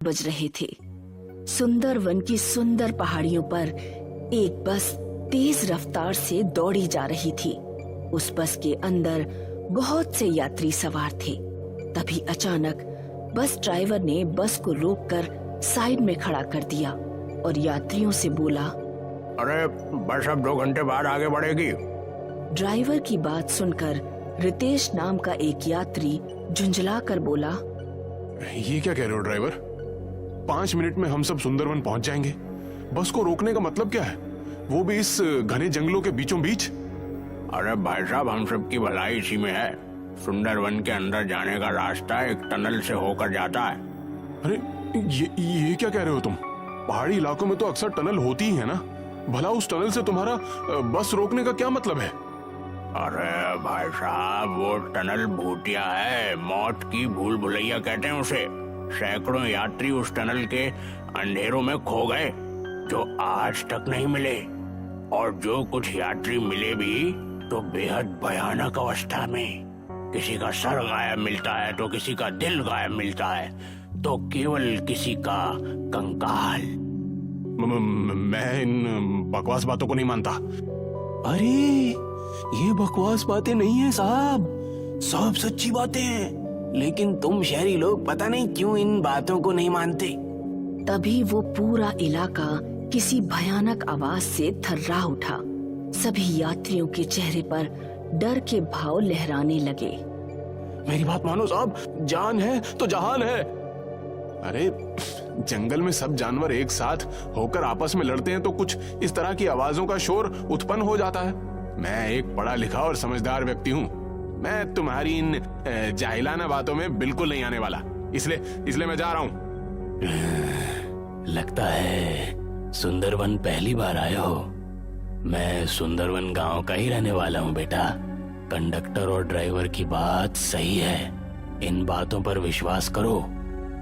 बज रहे थे। सुंदरवन की सुंदर पहाड़ियों पर एक बस तेज रफ्तार से दौड़ी जा रही थी। उस बस के अंदर बहुत से यात्री सवार थे। तभी अचानक बस ड्राइवर ने बस को रोककर साइड में खड़ा कर दिया और यात्रियों से बोला, अरे बस अब 2 घंटे बाद आगे बढ़ेगी। ड्राइवर की बात सुनकर रितेश नाम का एक यात्री झुंझला कर बोला, ये क्या कह रहे हो ड्राइवर? 5 मिनट में हम सब सुंदरवन पहुंच जाएंगे। बस को रोकने का मतलब क्या है, वो भी इस घने जंगलों के बीचों बीच? अरे भाई साहब, हम सब की भलाई इसी में है। सुंदरवन के अंदर जाने का रास्ता एक टनल से होकर जाता है। अरे ये क्या कह रहे हो तुम? पहाड़ी इलाकों में तो अक्सर टनल होती ही है ना। भला उस टनल से तुम्हारा बस रोकने का क्या मतलब है? अरे भाई साहब, वो टनल भूतिया है, मौत की भूल भुलैया कहते हैं उसे। सैकड़ों यात्री उस टनल के अंधेरों में खो गए जो आज तक नहीं मिले, और जो कुछ यात्री मिले भी तो बेहद भयानक अवस्था में। किसी का सर गायब मिलता है तो किसी का दिल गायब मिलता है तो केवल किसी का कंकाल। मैं इन बकवास बातों को नहीं मानता। अरे ये बकवास बातें नहीं है साहब, सब सच्ची बातें हैं। लेकिन तुम शहरी लोग पता नहीं क्यों इन बातों को नहीं मानते। तभी वो पूरा इलाका किसी भयानक आवाज से थर्रा उठा। सभी यात्रियों के चेहरे पर डर के भाव लहराने लगे। मेरी बात मानो साहब, जान है तो जहान है। अरे जंगल में सब जानवर एक साथ होकर आपस में लड़ते हैं तो कुछ इस तरह की आवाजों का शोर उत्पन्न हो जाता है। मैं एक पढ़ा लिखा और समझदार व्यक्ति हूँ। मैं तुम्हारी इन जाहिलाना बातों में बिल्कुल नहीं आने वाला। इसलिए मैं जा रहा हूँ। लगता है सुंदरवन पहली बार आए हो। मैं सुंदरवन गांव का ही रहने वाला हूँ बेटा। कंडक्टर और ड्राइवर की बात सही है, इन बातों पर विश्वास करो।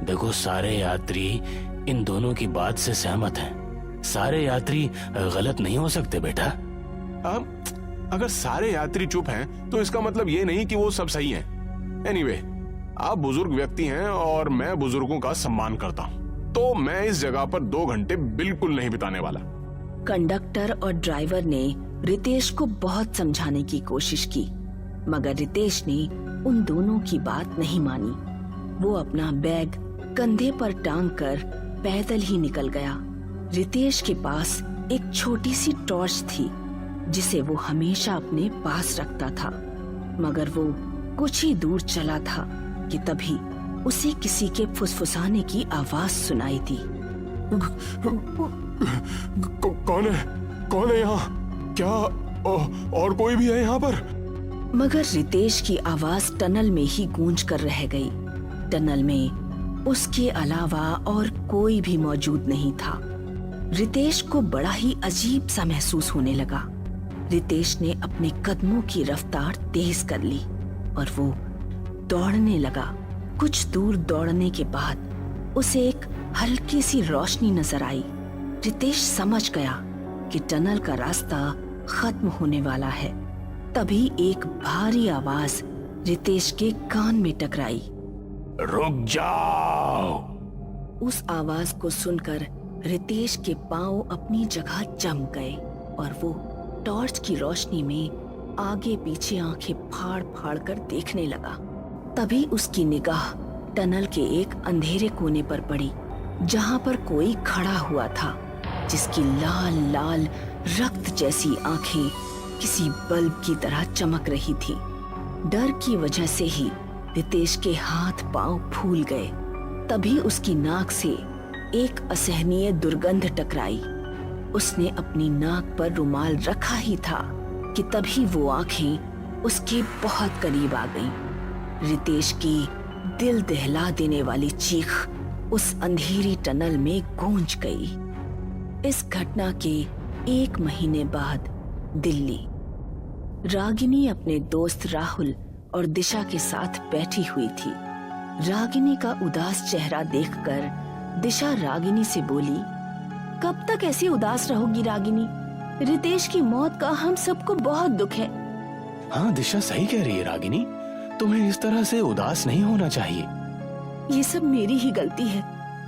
देखो, सारे यात्री इन दोनों की बात से सहमत हैं। सारे यात्री गलत नहीं हो सकते बेटा। अगर सारे यात्री चुप हैं तो इसका मतलब ये नहीं कि वो सब सही हैं। एनीवे, आप बुजुर्ग व्यक्ति हैं और मैं बुजुर्गों का सम्मान करता हूँ, तो मैं इस जगह पर 2 घंटे बिल्कुल नहीं बिताने वाला। कंडक्टर और ड्राइवर ने रितेश को बहुत समझाने की कोशिश की, मगर रितेश ने उन दोनों की बात नहीं मानी। वो अपना बैग कंधे पर टांग कर पैदल ही निकल गया। रितेश के पास एक छोटी सी टॉर्च थी जिसे वो हमेशा अपने पास रखता था, मगर वो कुछ ही दूर चला था कि तभी उसे किसी के फुसफुसाने की आवाज सुनाई दी। कौन है यहाँ? क्या और कोई भी है यहाँ पर? मगर रितेश की आवाज टनल में ही गूंज कर रह गई। टनल में उसके अलावा और कोई भी मौजूद नहीं था। रितेश को बड़ा ही अजीब सा महसूस होने लगा। रितेश ने अपने कदमों की रफ्तार तेज कर ली और वो दौड़ने लगा। कुछ दूर दौड़ने के बाद उसे एक हल्की सी रोशनी नजर आई। रितेश समझ गया कि टनल का रास्ता खत्म होने वाला है। तभी एक भारी आवाज रितेश के कान में टकराई। रुक जाओ। उस आवाज को सुनकर रितेश के पांव अपनी जगह जम गए और वो टॉर्च की रोशनी में आगे पीछे आंखें फाड़ फाड़ कर देखने लगा। तभी उसकी निगाह टनल के एक अंधेरे कोने पर पड़ी, जहां पर कोई खड़ा हुआ था जिसकी लाल लाल रक्त जैसी आंखें किसी बल्ब की तरह चमक रही थी। डर की वजह से ही रितेश के हाथ पांव फूल गए। तभी उसकी नाक से एक असहनीय दुर्गंध टकराई। उसने अपनी नाक पर रुमाल रखा ही था कि तभी वो आंखें उसके बहुत करीब आ गईं। रितेश की दिल दहला देने वाली चीख उस अंधेरी टनल में गूंज गई। इस घटना के 1 महीने बाद दिल्ली। रागिनी अपने दोस्त राहुल और दिशा के साथ बैठी हुई थी। रागिनी का उदास चेहरा देखकर दिशा रागिनी से बोली, कब तक ऐसी उदास रहोगी रागिनी? रितेश की मौत का हम सबको बहुत दुख है। हाँ दिशा सही कह रही है रागिनी, तुम्हें इस तरह से उदास नहीं होना चाहिए। ये सब मेरी ही गलती है।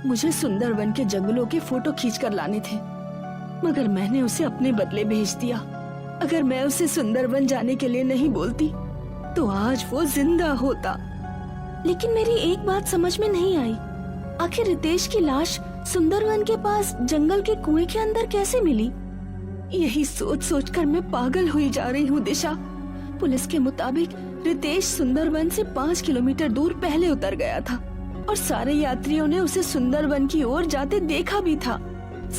मुझे सुंदरवन के जंगलों के फोटो खींचकर लाने थे, मगर मैंने उसे अपने बदले भेज दिया। अगर मैं उसे सुंदरवन जाने के लिए नहीं बोलती तो आज वो जिंदा होता। लेकिन मेरी एक बात समझ में नहीं आई, आखिर रितेश की लाश सुंदरवन के पास जंगल के कुएं के अंदर कैसे मिली? यही सोच सोचकर मैं पागल हुई जा रही हूँ दिशा। पुलिस के मुताबिक रितेश सुंदरवन से 5 किलोमीटर दूर पहले उतर गया था और सारे यात्रियों ने उसे सुंदरवन की ओर जाते देखा भी था।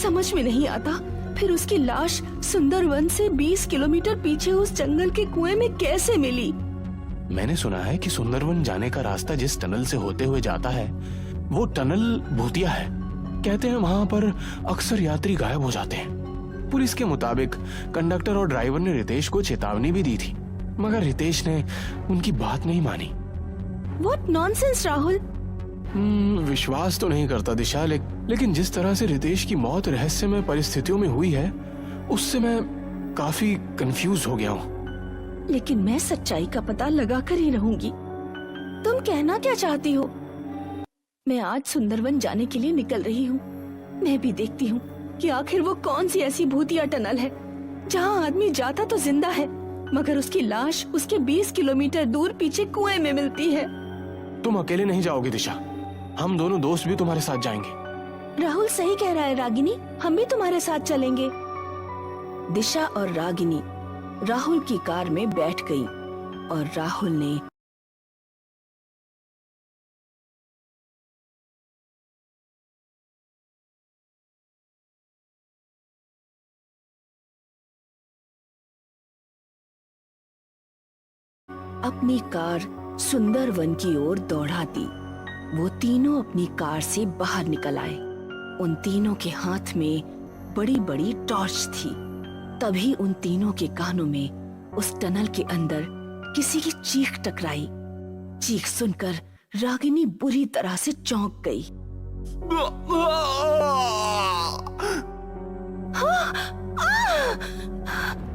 समझ में नहीं आता फिर उसकी लाश सुंदरवन से 20 किलोमीटर पीछे उस जंगल के कुएं में कैसे मिली। मैंने सुना है कि सुंदरवन जाने का रास्ता जिस टनल से होते हुए जाता है वो टनल भूतिया है। कहते हैं वहां पर अक्सर यात्री गायब हो जाते हैं। पुलिस के मुताबिक कंडक्टर और ड्राइवर ने रितेश को चेतावनी भी दी थी, मगर रितेश ने उनकी बात नहीं मानी। What nonsense, Rahul. विश्वास तो नहीं करता दिशा, लेकिन जिस तरह से रितेश की मौत रहस्यमय परिस्थितियों में हुई है उससे मैं काफी कंफ्यूज हो गया हूँ। लेकिन मैं सच्चाई का पता लगा कर ही रहूंगी। तुम कहना क्या चाहती हो? मैं आज सुंदरवन जाने के लिए निकल रही हूँ। मैं भी देखती हूँ कि आखिर वो कौन सी ऐसी भूतिया टनल है जहाँ आदमी जाता तो जिंदा है, मगर उसकी लाश उसके 20 किलोमीटर दूर पीछे कुएं में मिलती है। तुम अकेले नहीं जाओगे दिशा, हम दोनों दोस्त भी तुम्हारे साथ जाएंगे। राहुल सही कह रहा है रागिनी, हम भी तुम्हारे साथ चलेंगे। दिशा और रागिनी राहुल की कार में बैठ गई और राहुल ने अपनी कार सुंदरवन की ओर दौड़ा दी। वो तीनों अपनी कार से बाहर निकल आए। उन तीनों के हाथ में बड़ी बड़ी टॉर्च थी। तभी उन तीनों के कानों में उस टनल के अंदर किसी की चीख टकराई। चीख सुनकर रागिनी बुरी तरह से चौंक गई।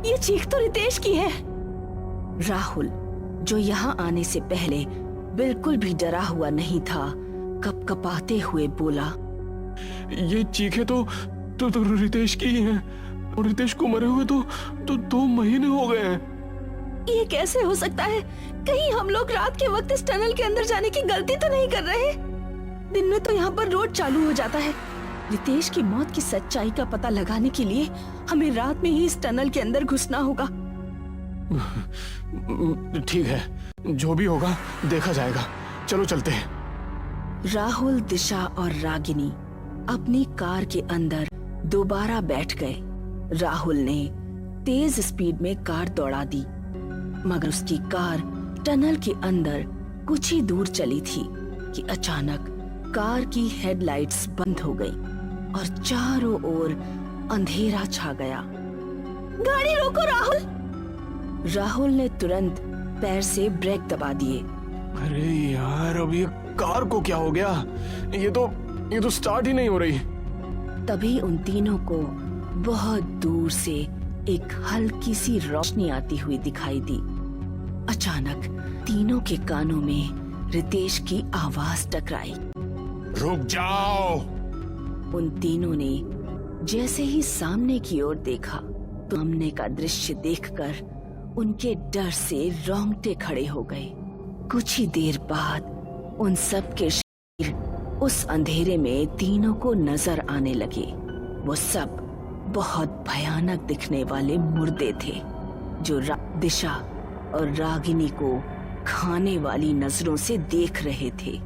ये चीख तो रितेश की है। राहुल, जो यहाँ आने से पहले बिल्कुल भी डरा हुआ नहीं था, कपकपाते हुए बोला, ये चीखें तो रितेश की ही हैं और रितेश को मरे हुए तो 2 महीने हो गए हैं। ये कैसे हो सकता है? कहीं हम लोग रात के वक्त इस टनल के अंदर जाने की गलती तो नहीं कर रहे? दिन में तो यहाँ पर रोड चालू हो जाता है। रितेश की मौत की सच्चाई का पता लगाने के लिए हमें रात में ही इस टनल के अंदर घुसना होगा। ठीक है, जो भी होगा देखा जाएगा। चलो चलते हैं। राहुल, दिशा और रागिनी अपनी कार के अंदर दोबारा बैठ गए। राहुल ने तेज स्पीड में कार दौड़ा दी, मगर उसकी कार टनल के अंदर कुछ ही दूर चली थी कि अचानक कार की हेडलाइट्स बंद हो गई और चारों ओर अंधेरा छा गया। गाड़ी रोको राहुल! राहुल ने तुरंत पैर से ब्रेक दबा दिए। अरे यार, अब ये कार को क्या हो गया? ये तो स्टार्ट ही नहीं हो रही। तभी उन तीनों को बहुत दूर से एक हल्की सी रोशनी आती हुई दिखाई दी। अचानक तीनों के कानों में रितेश की आवाज टकराई। रुक जाओ! उन तीनों ने जैसे ही सामने की ओर देखा, सामने का दृश्य देखकर उनके डर से रोंगटे खड़े हो गए। कुछ ही देर बाद उन सब के शरीर उस अंधेरे में तीनों को नजर आने लगे। वो सब बहुत भयानक दिखने वाले मुर्दे थे जो दिशा और रागिनी को खाने वाली नजरों से देख रहे थे।